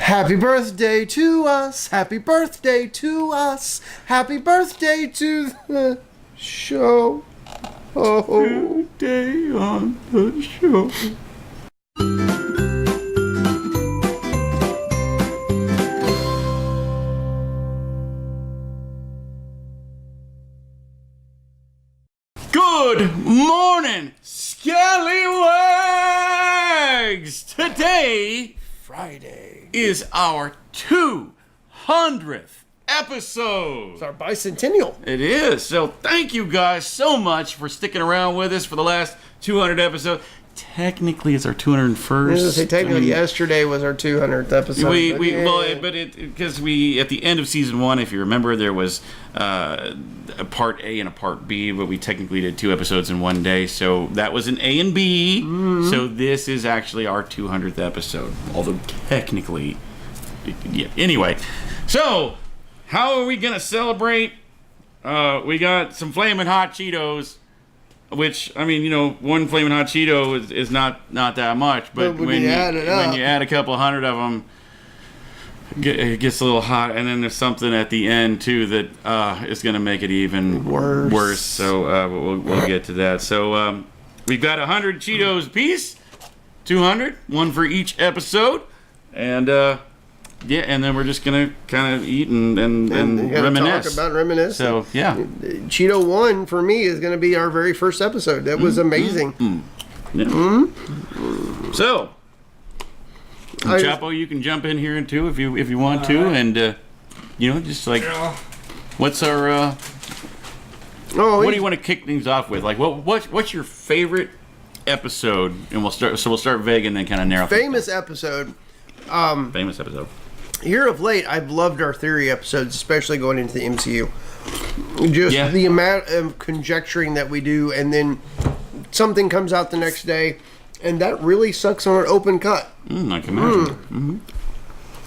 Happy birthday to us. Happy birthday to us. Happy birthday to the show. Oh, Day on the show. Good morning, Scallywags! Today Friday. is our 200th episode. It's our bicentennial. It is. So thank you guys so much for sticking around with us for the last 200 episodes. Technically, it's our 201st. I was gonna say, technically, yesterday was our 200th episode. Because we at the end of season 1, if you remember, there was a part A and a part B, but we technically did 2 episodes in one day, so that was an A and B. Mm-hmm. So this is actually our 200th episode, although technically, yeah. Anyway, so how are we gonna celebrate? We got some Flamin Hot Cheetos. Which, I mean, you know, one Flamin' Hot Cheeto is not that much, but when you add a couple hundred of them, it gets a little hot, and then there's something at the end, too, that is going to make it even worse. So we'll get to that. So we've got 100 Cheetos apiece, 200, one for each episode, and yeah, and then we're just gonna kind of eat and reminisce. Talk about reminisce. So yeah, Cheeto 1 for me is gonna be our very first episode. That was amazing. Yeah. Mm-hmm. So, Chapo, you can jump in here too if you want to, and you know, just like what's our what do you want to kick things off with? Like, what's your favorite episode? And we'll start vague and then kind of narrow. Famous episode. Famous episode. Here of late, I've loved our theory episodes, especially going into the MCU. Just the amount of conjecturing that we do, and then something comes out the next day, and that really sucks on an open cut. I can imagine. Mm-hmm.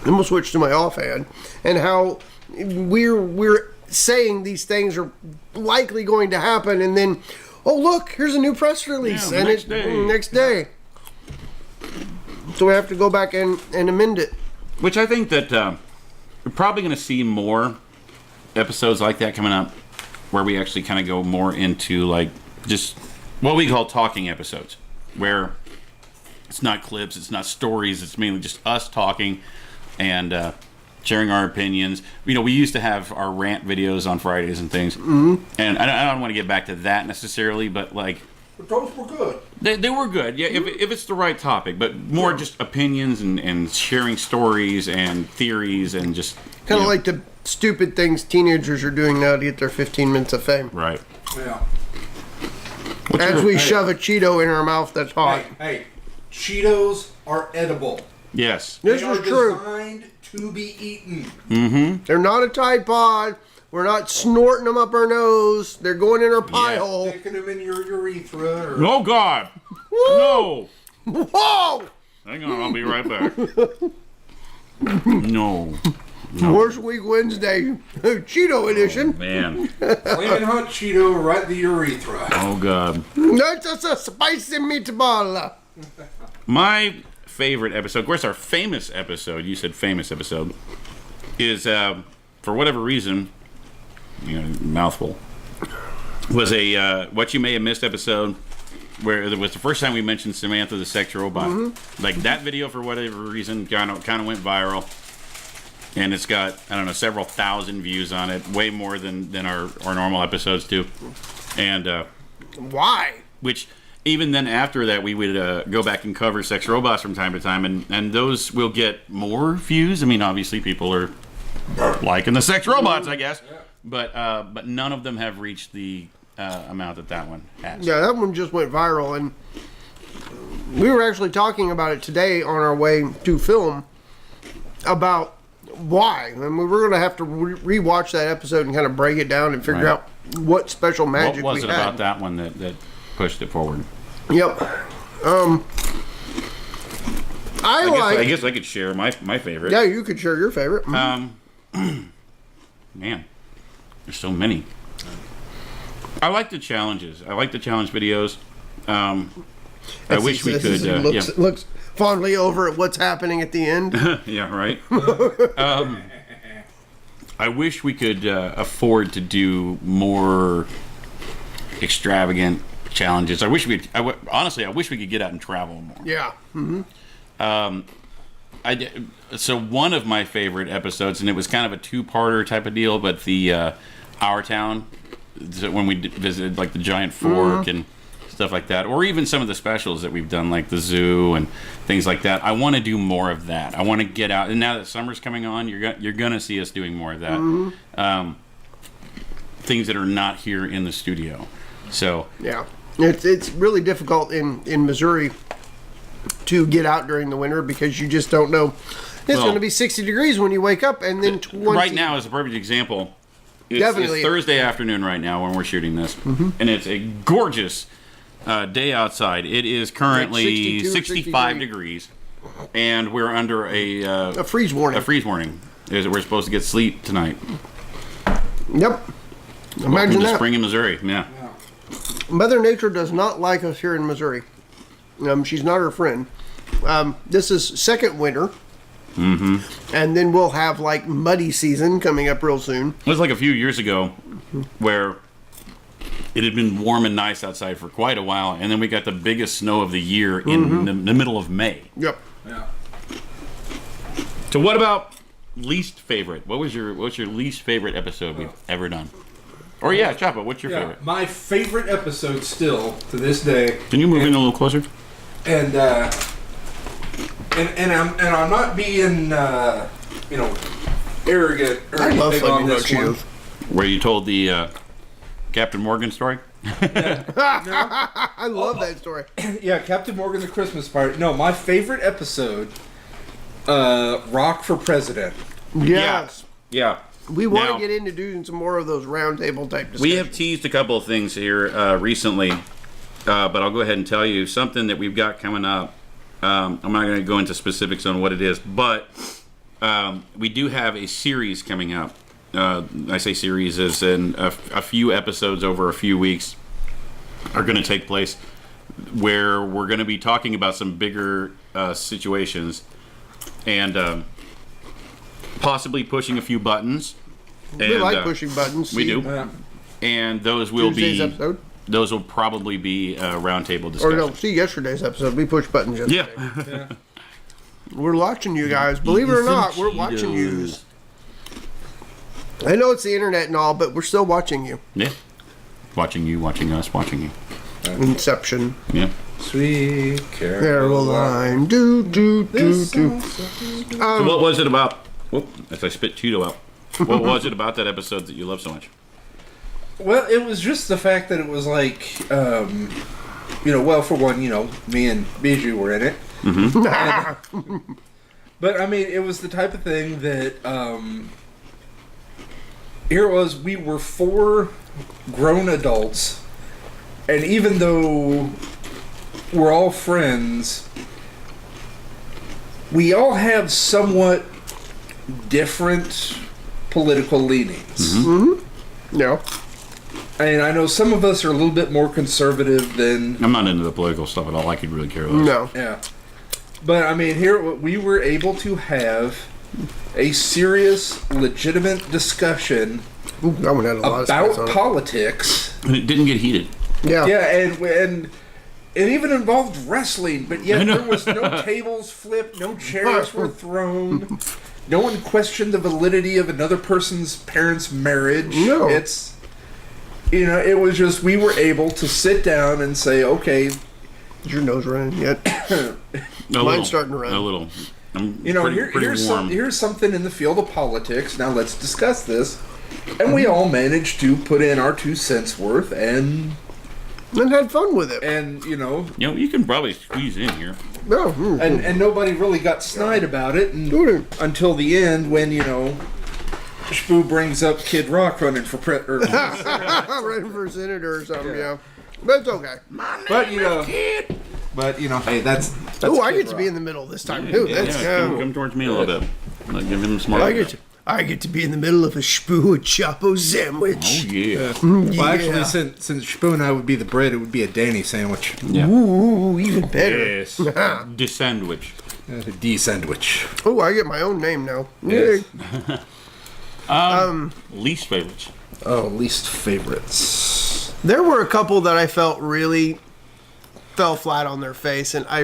I'm gonna switch to my offhand, and how we're saying these things are likely going to happen, and then, oh look, here's a new press release, and it's next day. So we have to go back and amend it. Which I think that we're probably going to see more episodes like that coming up, where we actually kind of go more into like just what we call talking episodes, where it's not clips, it's not stories, it's mainly just us talking and sharing our opinions. You know, we used to have our rant videos on Fridays and things, and I don't want to get back to that necessarily, but like. But those were good. They were good, yeah, if it's the right topic, but more just opinions and sharing stories and theories and just... Kind of like the stupid things teenagers are doing now to get their 15 minutes of fame. Right. Yeah. As we shove a Cheeto in our mouth that's hot. Hey, Cheetos are edible. Yes. This is true. Designed to be eaten. Mm-hmm. They're not a Tide Pod. We're not snorting them up our nose. They're going in our pie hole. Taking them in your urethra. Oh, God. No. Whoa! Hang on, I'll be right back. No. Worst Week Wednesday, Cheeto edition. Man. Flamin' Hot Cheeto right in the urethra. Oh, God. That's just a spicy meatball. My favorite episode, of course, our famous episode, you said famous episode, is, for whatever reason... You know, mouthful. Was a What You May Have Missed episode where it was the first time we mentioned Samantha the sex robot. Mm-hmm. Like that video, for whatever reason, kind of went viral, and it's got several thousand views on it, way more than our normal episodes do. And why? Which even then after that we would go back and cover sex robots from time to time, and those will get more views. I mean, obviously people are liking the sex robots, I guess. Yeah. But none of them have reached the amount that one has. Yeah, that one just went viral, and we were actually talking about it today on our way to film about why. And we were going to have to rewatch that episode and kind of break it down and figure out what special magic we had. What was it about that one that pushed it forward? Yep. I guess I could share my favorite. Yeah, you could share your favorite. Man, there's so many. I like the challenges. I like the challenge videos. I wish we could. Looks fondly over at what's happening at the end. Yeah, right. I wish we could afford to do more extravagant challenges. Honestly, I wish we could get out and travel more. Yeah. Mm-hmm. So one of my favorite episodes, and it was kind of a two-parter type of deal, but the Our Town, when we visited like the Giant Fork and stuff like that, or even some of the specials that we've done, like the zoo and things like that. I want to do more of that. I want to get out, and now that summer's coming on, you're gonna see us doing more of that. Things that are not here in the studio. So yeah, it's really difficult in Missouri to get out during the winter because you just don't know. It's going to be 60 degrees when you wake up, and then 20. Right now is a perfect example. It's Thursday afternoon right now when we're shooting this, and it's a gorgeous day outside. It is currently 65 degrees, and we're under a freeze warning. A freeze warning. We're supposed to get sleet tonight. Yep. Imagine Welcome to that. spring in Missouri. Yeah. Mother Nature does not like us here in Missouri. She's not her friend. This is second winter. Mm-hmm. And then we'll have like muddy season coming up real soon. It was like a few years ago where it had been warm and nice outside for quite a while, and then we got the biggest snow of the year in the middle of May. Yep. Yeah. So what about least favorite? What's your least favorite episode we've ever done? Or yeah, Choppa, what's your favorite? My favorite episode still to this day. Can you move in a little closer? And I'm not being arrogant or I love anything on Flamin Hot this one. Cheetos. Where you told the Captain Morgan story? I love that story. Yeah, Captain Morgan the Christmas Party. No, my favorite episode, Rock for President. Yes. Yeah. We want Now- to get into doing some more of those roundtable type discussions. We have teased a couple of things here recently, but I'll go ahead and tell you something that we've got coming up. I'm not going to go into specifics on what it is, but we do have a series coming up. I say series as in a few episodes over a few weeks are going to take place where we're going to be talking about some bigger situations and possibly pushing a few buttons. We And, like pushing buttons. We do. Yeah. And those will Tuesday's episode. Those will probably be roundtable Or discussions. no, see yesterday's episode. We pushed buttons yesterday. Yeah. We're watching you guys. Believe it or not, we're watching you. I know it's the internet and all, but we're still watching you. Yeah. Watching you, watching us, watching you. Inception. Yeah. Sweet Caroline. Do, do, do, do. So what was it about? Whoop, as I spit Cheeto out. What was it about that episode that you love so much? Well, it was just the fact that it was like, well, for one, me and Bijou were in it. Mm-hmm. But, I mean, it was the type of thing that, here it was, we were 4 grown adults, and even though we're all friends, we all have somewhat different political leanings. Mm-hmm. Yeah. And I know some of us are a little bit more conservative than... I'm not into the political stuff at all. I could really care less. No. Yeah. But, I mean, here we were able to have a serious, legitimate discussion That one had a lot of spice on about it. politics. And it didn't get heated. Yeah. Yeah, and it even involved wrestling, but yet I know. there was no tables flipped, no chairs were thrown. No one questioned the validity of another person's parents' marriage. No. It's, it was just, we were able to sit down and say, okay, Is your nose running yet? Mine's starting to run. A little. I'm pretty here's warm. here's something in the field of politics. Now let's discuss this. And we all managed to put in our 2 cents worth and had fun with it. You can probably squeeze in here. No. and nobody really got snide about it until the end when, Spoo brings up Kid Rock running for running for senator or something, yeah. But it's okay. But hey, that's Oh, I Kid get to be Rock. in the middle this time too. Yeah, That's come towards me a little bit. Like, give him some more. I get to be in the middle of a Spoo Chapo sandwich. Oh yeah. Well, actually, since Spoo and I would be the bread, it would be a Danny sandwich. Yeah. Ooh, even better. Yes. The sandwich. A D sandwich. Oh, I get my own name now. Yes. Least favorites. Oh, least favorites. There were a couple that I felt really fell flat on their face, and I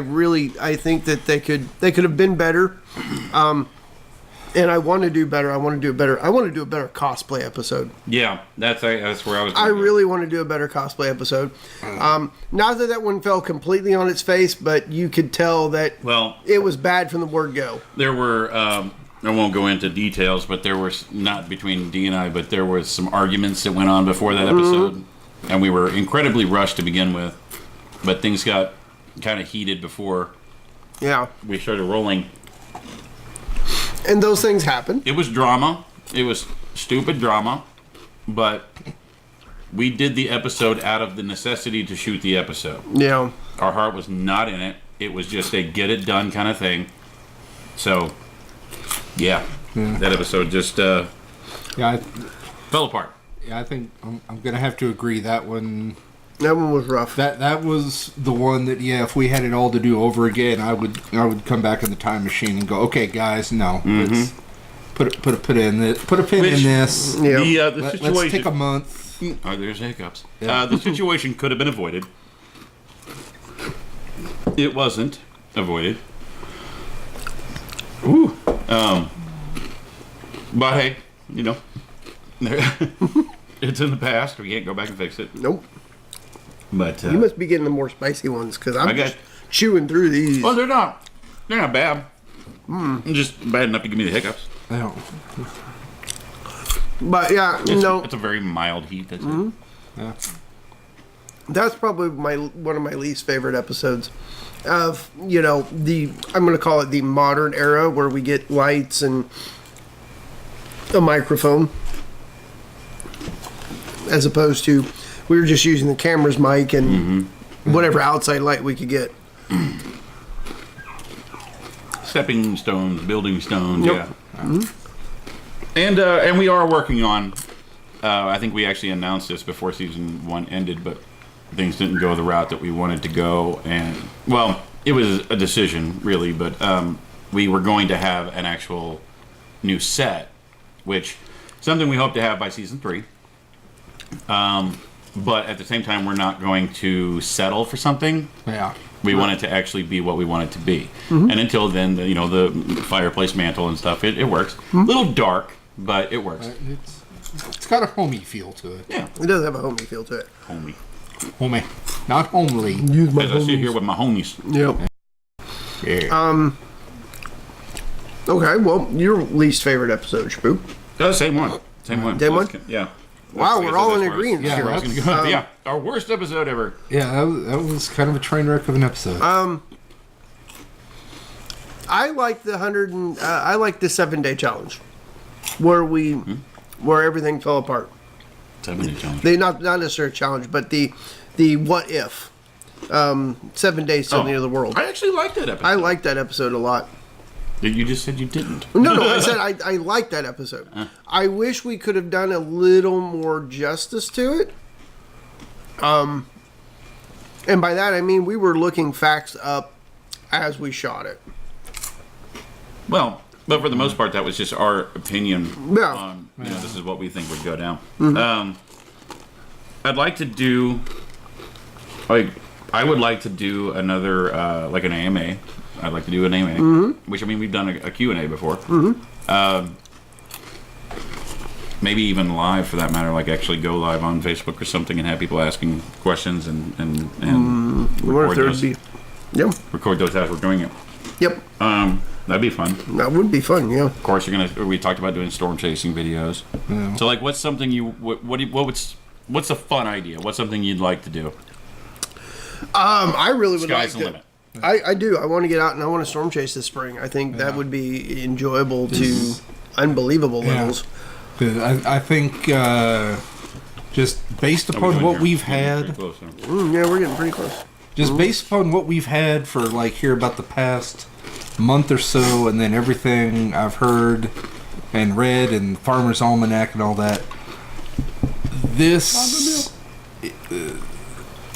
think that they could have been better. And I want to do better. I want to do it better. I want to do a better cosplay episode. Yeah, that's where I was. I really want to do a better cosplay episode. Not that one fell completely on its face, but you could tell that it was bad from the word go. There were. I won't go into details, but there was not between Dee and I, but there was some arguments that went on before that episode, and we were incredibly rushed to begin with. But things got kind of heated before. Yeah. We started rolling. And those things happen. It was drama. It was stupid drama. But we did the episode out of the necessity to shoot the episode. Yeah. Our heart was not in it. It was just a get it done kind of thing. So, yeah. That episode just fell apart. Yeah, I think I'm going to have to agree that one... That one was rough. That was the one that, if we had it all to do over again, I would come back in the time machine and go, okay, guys, no, let's put a pin in this. Yeah. The situation. Let's take a month. Oh, there's hiccups. Yeah. The situation could have been avoided. It wasn't avoided. Ooh. But hey, it's in the past. We can't go back and fix it. Nope. But you must be getting the more spicy ones because I'm just chewing through these. Well, they're not bad. Just bad enough to give me the hiccups. I don't. But yeah, it's a very mild heat. That's it. Yeah. That's probably one of my least favorite episodes of I'm going to call it the modern era where we get lights and a microphone as opposed to we were just using the camera's mic and whatever outside light we could get. Stepping stones, building stones, Yep. yeah. And we are working on. I think we actually announced this before season 1 ended, but things didn't go the route that we wanted to go. And it was a decision really, but we were going to have an actual new set, which something we hope to have by season 3. But at the same time, we're not going to settle for something. Yeah. We want it to actually be what we want it to be. And until then, the fireplace mantle and stuff, it works. A little dark, but it works. It's got a homey feel to it. Yeah. It does have a homey feel to it. Homie. Homey. Not homely. Use my As I sit here with my homies. Yep. Yeah. Okay, well, your least favorite episode, Spook. Same one. Same one. Yeah. Wow, we're all in That's agreement Yeah, here. I was gonna go. Yeah, our worst episode ever. Yeah, that was kind of a train wreck of an episode. I like the 7-day challenge, where where everything fell apart. 7-day challenge. They not necessarily a challenge, but the what if 7 days till the end of the world. I actually liked that episode. I liked that episode a lot. You just said you didn't. No, I said I liked that episode. I wish we could have done a little more justice to it. And by that I mean we were looking facts up as we shot it. Well, but for the most part, that was just our opinion. Yeah. On, this is what we think would go down. I'd like to do, I would like to do another, an AMA. I'd like to do an AMA, which, we've done a Q&A before. Maybe even live, for that matter, actually go live on Facebook or something and have people asking questions and record those. Yep. Record those as we're doing it. Yep. That'd be fun. That would be fun, yeah. Of course, we talked about doing storm chasing videos. Yeah. So, what's something what's a fun idea? What's something you'd like to do? I really would Sky's like the to. limit. I do. I want to get out and I want to storm chase this spring. I think that would be enjoyable to unbelievable levels. I think just based upon what we've had, yeah, we're getting pretty close. Just based upon what we've had for here about the past month or so, and then everything I've heard, and read and Farmer's Almanac and all that. This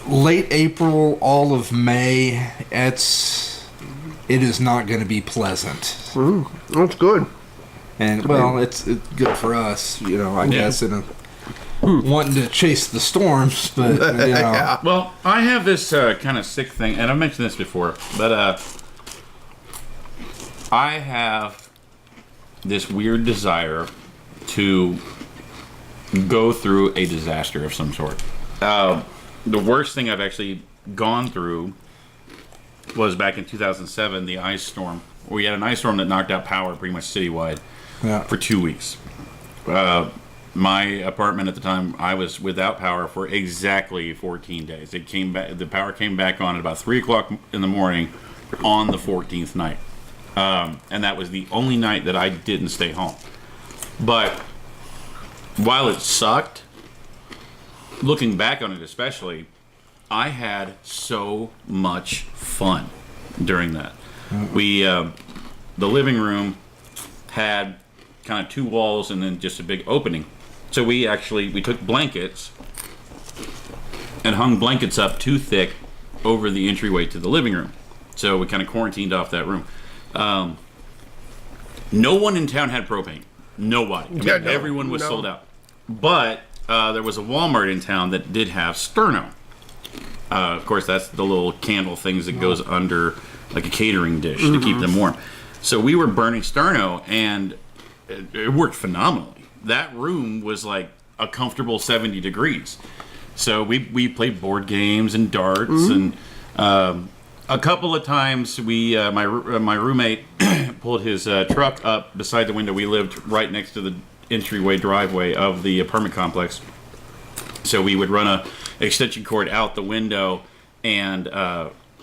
late April, all of May, it is not going to be pleasant. That's good. And well, it's good for us, I guess, wanting to chase the storms, but Yeah. Well, I have this kind of sick thing, and I've mentioned this before, but I have this weird desire to go through a disaster of some sort. The worst thing I've actually gone through was back in 2007, the ice storm. We had an ice storm that knocked out power pretty much citywide for 2 weeks. My apartment at the time, I was without power for exactly 14 days. It came back. The power came back on at about 3 o'clock in the morning on the 14th night, and that was the only night that I didn't stay home. But while it sucked, looking back on it especially, I had so much fun during that. We, the living room had kind of two walls and then just a big opening. So we took blankets and hung blankets up too thick over the entryway to the living room. So we kind of quarantined off that room. No one in town had propane. Nobody. Everyone was sold out. But there was a Walmart in town that did have Sterno. Of course, that's the little candle things that goes under like a catering dish to keep them warm. So we were burning Sterno, and it worked phenomenally. That room was like a comfortable 70 degrees. So we played board games and darts, and a couple of times my roommate pulled his truck up beside the window. We lived right next to the entryway driveway of the apartment complex. So we would run a extension cord out the window and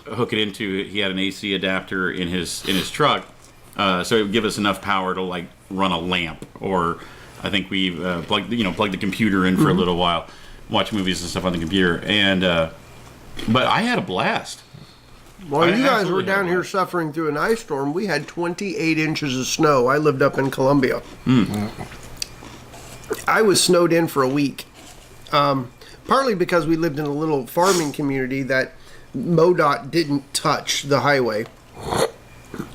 hook it into. He had an AC adapter in his truck, so it would give us enough power to like run a lamp. Or I think we plugged the computer in for a little while, watch movies and stuff on the computer. And but I had a blast. While you guys were down here suffering through an ice storm, we had 28 inches of snow. I lived up in Columbia. I was snowed in for a week. Partly because we lived in a little farming community that MoDOT didn't touch the highway.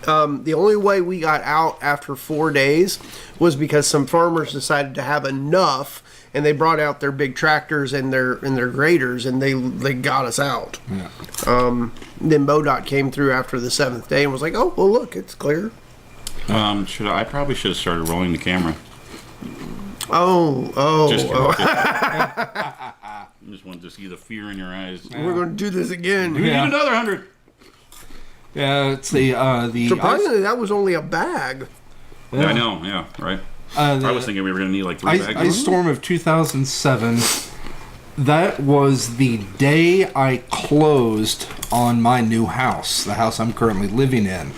The only way we got out after 4 days was because some farmers decided to have enough, and they brought out their big tractors and their graders, and they got us out. Yeah. Then MoDOT came through after the 7th day and was like, "Oh, well, look, it's clear." I probably should have started rolling the camera. I just wanted to see the fear in your eyes. We're going to do this again. We need another 100. Yeah, it's the surprisingly, that was only a bag. Yeah, I know. Yeah, right. I was thinking we were going to need like 3 bags. Ice storm of 2007. That was the day I closed on my new house, the house I'm currently living in.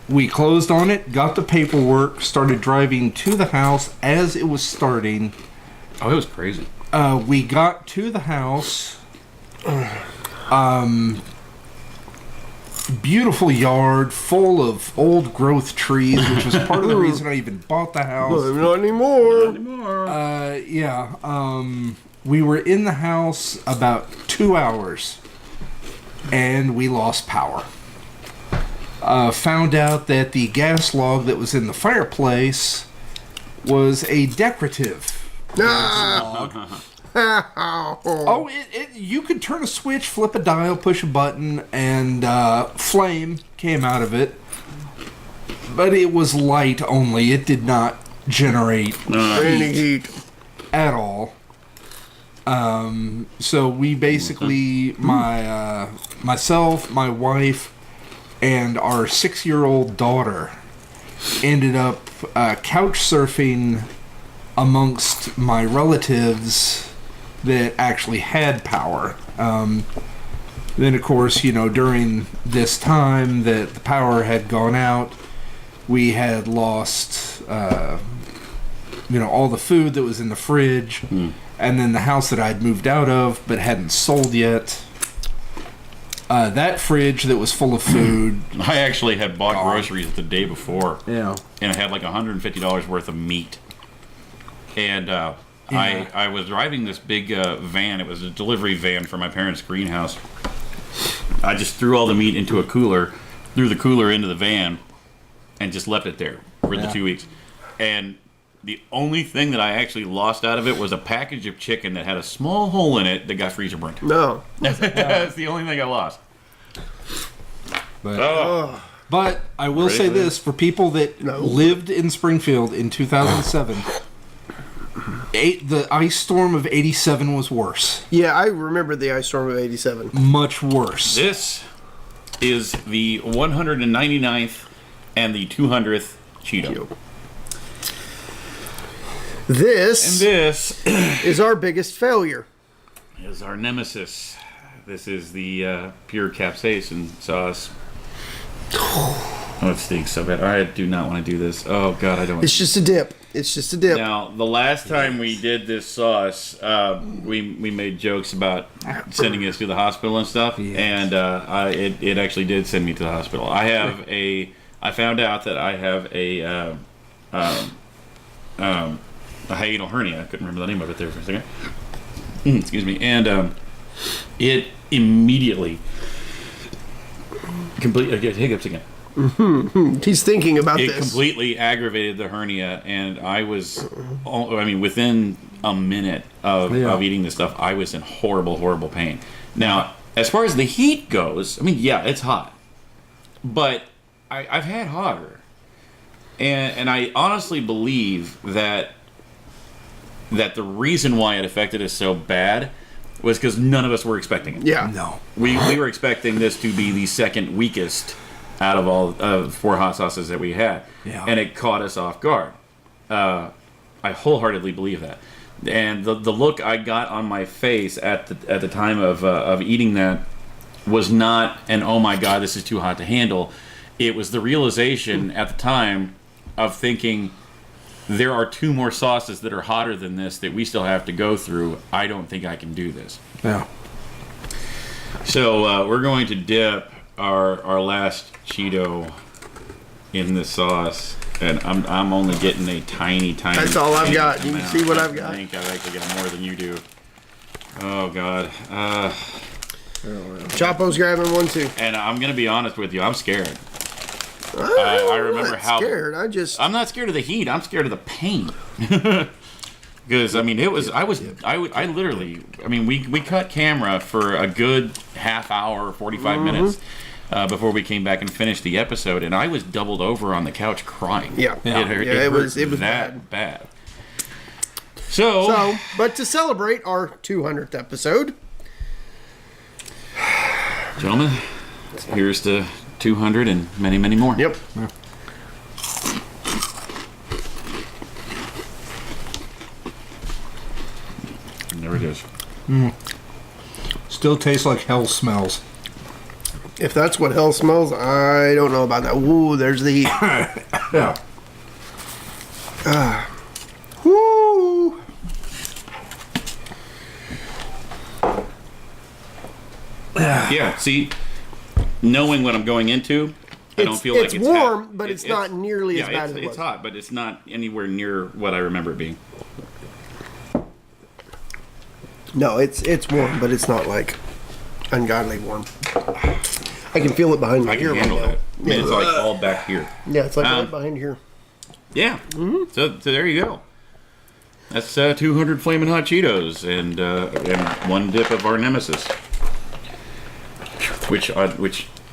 We closed on it, got the paperwork, started driving to the house as it was starting. Oh, it was crazy. We got to the house. Beautiful yard full of old growth trees, which was part of the reason I even bought the house. Well, not anymore. We were in the house about 2 hours, and we lost power. Found out that the gas log that was in the fireplace was a decorative gas log. You could turn a switch, flip a dial, push a button, and flame came out of it. But it was light only. It did not generate any heat at all. So we basically, myself, my wife, and our 6-year-old daughter ended up couch surfing amongst my relatives that actually had power. Then, of course, during this time that the power had gone out, we had lost, all the food that was in the fridge, and then the house that I'd moved out of but hadn't sold yet. that fridge that was full of food. I actually had bought groceries the day before. Yeah. And I had like $150 worth of meat. And I was driving this big van. It was a delivery van for my parents' greenhouse. I just threw all the meat into a cooler, threw the cooler into the van, and just left it there for the 2 weeks. And the only thing that I actually lost out of it was a package of chicken that had a small hole in it that got freezer burnt. No. That's the only thing I lost. But I will say this, for people that lived in Springfield in 2007, the ice storm of 87 was worse. Yeah, I remember the ice storm of 87. Much worse. This is the 199th and the 200th Cheeto. This is our biggest failure. Is our nemesis. This is the pure capsaicin sauce. Oh, it stinks so bad. I do not want to do this. Oh, God, I don't. It's just a dip. It's just a dip. Now, the last time we did this sauce, we made jokes about sending us to the hospital and stuff, and it actually did send me to the hospital. I found out that I have a hiatal hernia. I couldn't remember the name of it there for a second. Excuse me. And it immediately completely get hiccups again. He's thinking about it this. It completely aggravated the hernia, and I was, within a minute of eating this stuff, I was in horrible, horrible pain. Now, as far as the heat goes, it's hot, but I've had hotter, and I honestly believe that the reason why it affected us so bad was because none of us were expecting it. Yeah. No. We were expecting this to be the second weakest out of all 4 hot sauces that we had. Yeah. And it caught us off guard. I wholeheartedly believe that. And the look I got on my face at the time of eating that was not an, oh my God, this is too hot to handle. It was the realization at the time of thinking, there are 2 more sauces that are hotter than this that we still have to go through. I don't think I can do this. Yeah. So we're going to dip our last Cheeto in the sauce, and I'm only getting a tiny. That's all I've got. You can see what I've got. I think I've actually got more than you do. Oh God. Chapo's grabbing one too. And I'm gonna be honest with you, I'm scared. I remember how scared. I'm not scared of the heat. I'm scared of the pain. Because I literally we cut camera for a good half hour, 45 minutes before we came back and finished the episode, and I was doubled over on the couch crying. Yeah, it was that bad. So, but to celebrate our 200th episode, gentlemen, here's to 200 and many, many more. Yep. Yeah. And there it is. Still tastes like hell smells. If that's what hell smells, I don't know about that. Ooh, there's the heat. Yeah. Woo. Yeah, see, knowing what I'm going into, I don't feel like it's warm, hot. but it's not nearly as bad as it was. It's hot, but it's not anywhere near what I remember it being. No, it's warm, but it's not like ungodly warm. I can feel it behind my I can ear handle right that. now. It's like all back here. Yeah, it's like right behind here. Yeah. So there you go. That's 200 Flamin Hot Cheetos and 1 dip of our nemesis, which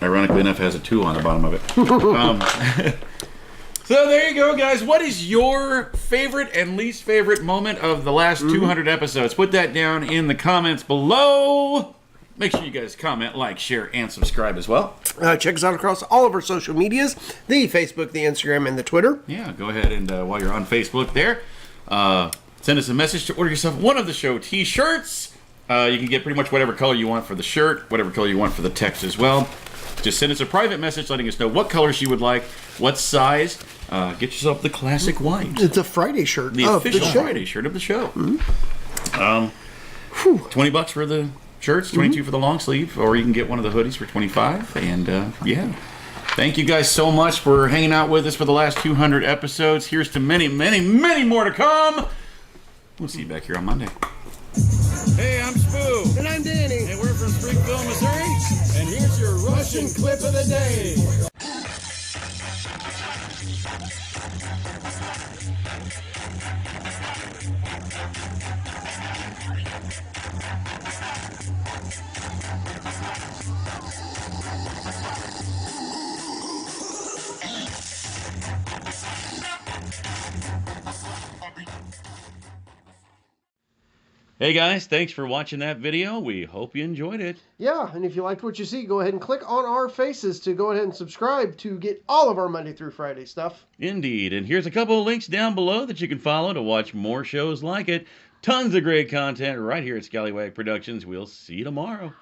ironically enough has a 2 on the bottom of it. So there you go, guys. What is your favorite and least favorite moment of the last 200 episodes? Put that down in the comments below. Make sure you guys comment, like, share, and subscribe as well. Check us out across all of our social medias, the Facebook, the Instagram, and the Twitter. Yeah, go ahead and while you're on Facebook there, send us a message to order yourself one of the show t-shirts. You can get pretty much whatever color you want for the shirt, whatever color you want for the text as well. Just send us a private message letting us know what colors you would like, what size. Get yourself the classic white. It's a Friday shirt. The official Friday shirt of the show. $20 for the shirts, 22 for the long sleeve, or you can get one of the hoodies for 25. And yeah, thank you guys so much for hanging out with us for the last 200 episodes. Here's to many, many, many more to come. We'll see you back here on Monday. Hey, I'm Spoo. And I'm Danny. And we're from Springfield, Missouri. And here's your Russian clip of the day. Hey guys, thanks for watching that video. We hope you enjoyed it. Yeah, and if you liked what you see, go ahead and click on our faces to go ahead and subscribe to get all of our Monday through Friday stuff. Indeed, and here's a couple of links down below that you can follow to watch more shows like it. Tons of great content right here at Scallywag Productions. We'll see you tomorrow.